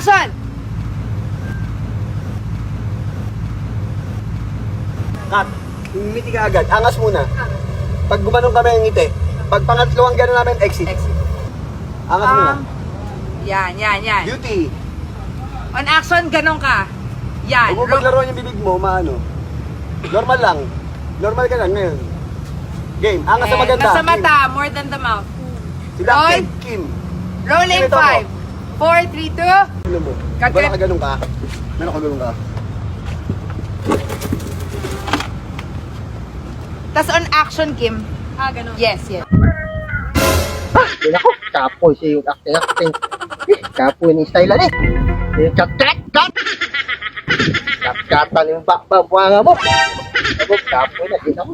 Action! Cut. Ngiti ka agad. Angas muna. Pag gumanong kami ang ngiti. Pag pangatlong gano'n namin, exit. Exit. Angas muna. Yan. Beauty. On action, ganun ka. Yan. Huwag mo paglaruan yung bibig mo, maano. Normal lang. Normal ka lang ngayon. Game. Angas sa maganda. Nasa Kim. mata, more than the mouth. Seductive. Kim. Rolling Kim, ito 5, 4, 3, 2. Ano mo? Cut, Wala cut. ka ganun ka. Meron ka ganun ka. Tas on action, Kim. Ganun. Yes. Yun ako, kapoy siya yung acting. Kapoy ng style na kat! Katkatan yung bakbabuanga mo. Ako, kapoy na din ako.